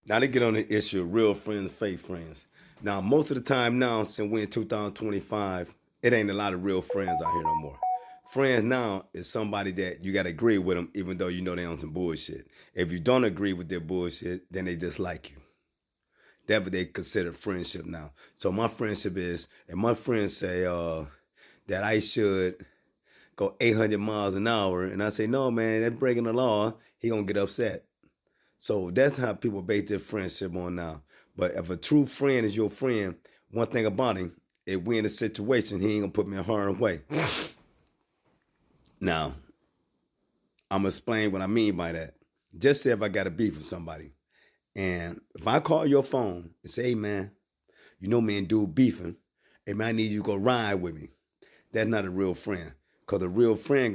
Now they get on the issue of real friends, fake friends. Now most of the time now, since we're in 2025, it ain't a lot of real friends out here no more. Friends now is somebody that you gotta agree with them, even though you know they on some bullshit. If you don't agree with their bullshit, then they dislike you. That's what they consider friendship now. So my friendship is, and my friends say that I should go 800 miles an hour, and I say, no, man, that's breaking the law. He gonna get upset. So that's how people base their friendship on now. But if a true friend is your friend, one thing about him, if we in a situation, he ain't gonna put me in harm's way. Now, I'm gonna explain what I mean by that. Just say if I got a beef with somebody, and if I call your phone and say, hey man, you know me and dude beefing, hey man, I need you to go ride with me. That's not a real friend. Cause a real friend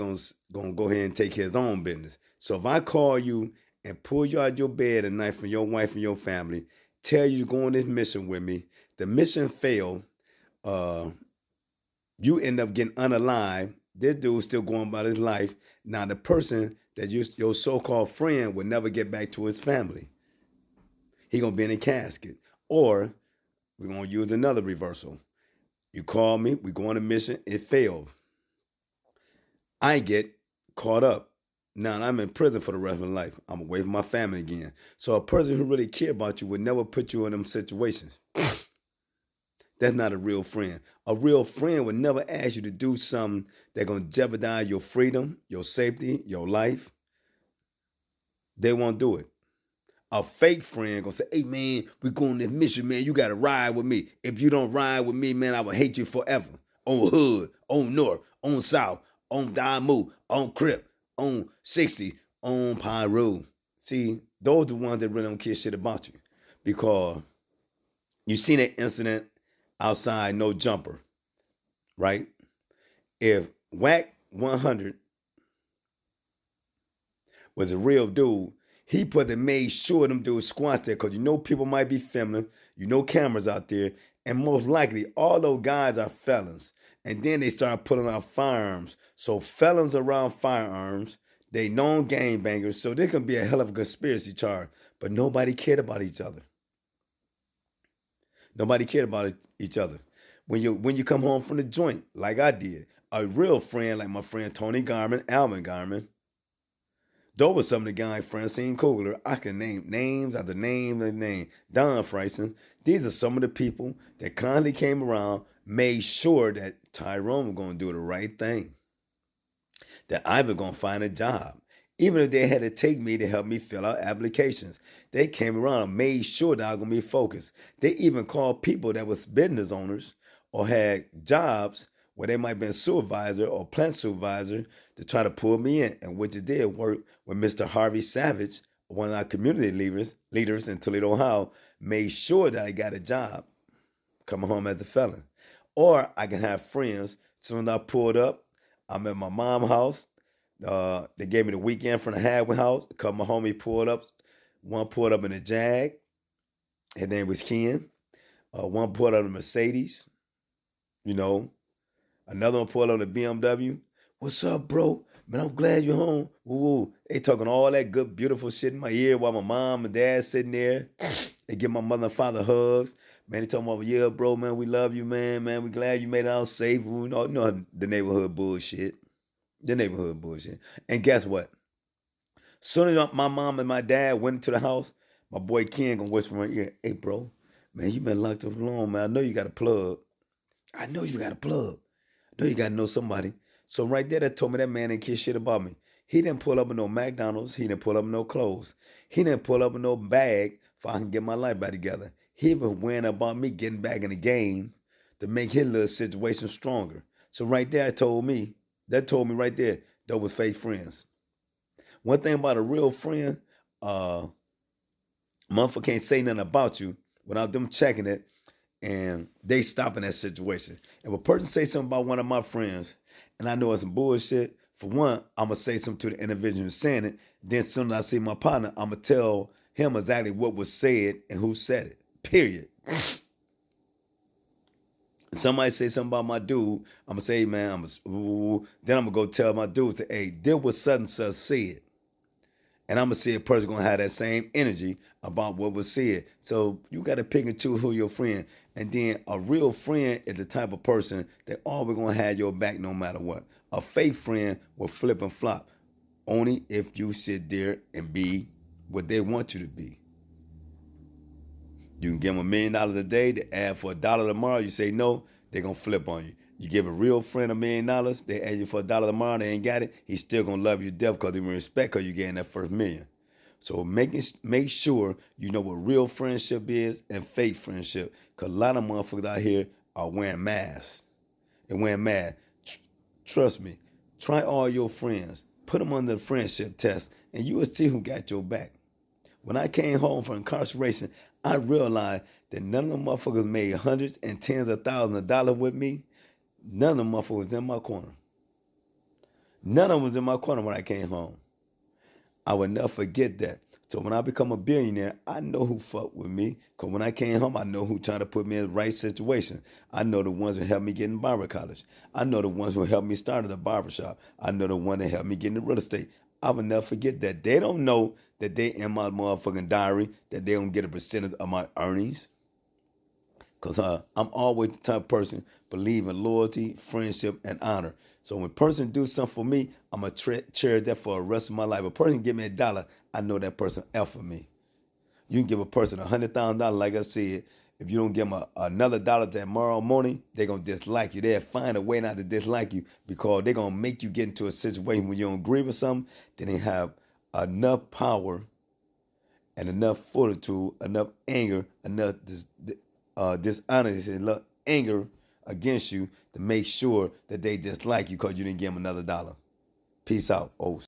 gonna go ahead and take his own business. So if I call you and pull you out your bed at night from your wife and your family, tell you to go on this mission with me, the mission failed, uh, you end up getting unalive. This dude's still going about his life. Now the person that your so-called friend will never get back to his family. He gonna be in a casket. Or we're gonna use another reversal. You call me, we go on a mission, it failed. I get caught up. Now I'm in prison for the rest of my life. I'm away from my family again. So a person who really care about you would never put you in them situations. That's not a real friend. A real friend would never ask you to do something that's gonna jeopardize your freedom, your safety, your life. They won't do it. A fake friend gonna say, hey man, we going on this mission, man. You gotta ride with me. If you don't ride with me, man, I will hate you forever. On Hood, on North, on South, on Damu, on Crip, on 60, on Pyro. See, those are the ones that really don't care shit about you. Because you seen that incident outside No Jumper, right? If Whack 100 was a real dude, he put and made sure them dudes squats there because you know people might be filming, you know cameras out there, and most likely all those guys are felons. And then they start pulling out firearms. So felons around firearms, they known gangbangers, so there can be a hell of a conspiracy charge. But nobody cared about each other. Nobody cared about each other. When you come home from the joint, like I did, a real friend like my friend Tony Garman, Alvin Garman, those were some of the guys, Francine Kugler. I can name names after name and name. Don Friesen. These are some of the people that kindly came around, made sure that Tyrone was going to do the right thing, that I was going to find a job. Even if they had to take me to help me fill out applications, they came around and made sure that I was going to be focused. They even called people that was business owners or had jobs where they might have been supervisor or plant supervisor to try to pull me in, and which it did work when Mr. Harvey Savage, one of our community leaders in Toledo, Ohio, made sure that I got a job coming home as a felon. Or I can have friends. Soon as I pulled up, I'm at my mom's house. They gave me the weekend from the Hadwin house. A couple of my homie pulled up. One pulled up in a Jag. His name was Ken. One pulled up in a Mercedes. You know, another one pulled up in a BMW. What's up, bro? Man, I'm glad you're home. Woo woo. They talking all that good, beautiful shit in my ear while my mom and dad sitting there. They give my mother and father hugs. Man, they talking about, yeah, bro, man, we love you, man. Man, we glad you made it out safe. You know the neighborhood bullshit. The neighborhood bullshit. And guess what? Soon as my mom and my dad went into the house, my boy Ken gonna whisper in my ear, hey, bro, man, you been locked up long, man. I know you got a plug. I know you got a plug. I know you got to know somebody. So right there, that told me that man didn't care shit about me. He didn't pull up with no McDonald's. He didn't pull up with no clothes. He didn't pull up with no bag for I can get my life back together. He was worrying about me getting back in the game to make his little situation stronger. So right there, that told me right there, those was fake friends. One thing about a real friend, uh, motherfucker can't say nothing about you without them checking it and they stopping that situation. If a person say something about one of my friends and I know it's some bullshit, for one, I'm gonna say something to the individual who's saying it. Then as soon as I see my partner, I'm gonna tell him exactly what was said and who said it. Period. Somebody say something about my dude, I'm gonna say, hey, man, then I'm gonna go tell my dude, say, hey, this was such and such said. And I'm going to see a person going to have that same energy about what was said. So you got to pick and choose who your friend. And then a real friend is the type of person that always going to have your back no matter what. A fake friend will flip and flop only if you sit there and be what they want you to be. You can give them $1 million a day, they ask for $1 tomorrow, you say no, they're going to flip on you. You give a real friend $1 million, they ask you for $1 tomorrow, they ain't got it, he's still going to love you to death because they respect because you getting that first million. So make sure you know what real friendship is and fake friendship, because a lot of motherfuckers out here are wearing masks and wearing masks. Trust me, try all your friends, put them under the friendship test, and you will see who got your back. When I came home from incarceration, I realized that none of them motherfuckers made hundreds and tens of thousands of dollars with me. None of them motherfuckers was in my corner. None of them was in my corner when I came home. I would never forget that. So when I become a billionaire, I know who fucked with me. Because when I came home, I know who tried to put me in the right situation. I know the ones who helped me get in barber college. I know the ones who helped me start at the barbershop. I know the one that helped me get into real estate. I will never forget that. They don't know that they in my motherfucking diary, that they don't get a percentage of my earnings. Because I'm always the type of person believe in loyalty, friendship, and honor. So when a person do something for me, I'm going to cherish that for the rest of my life. A person give me $1, I know that person F for me. You can give a person $100,000, like I said. If you don't give them another dollar tomorrow morning, they're going to dislike you. They'll find a way not to dislike you because they're going to make you get into a situation when you don't agree with something. Then they have enough power and enough fortitude, enough anger, enough dishonesty, enough anger against you to make sure that they dislike you because you didn't give them another dollar. Peace out, O's.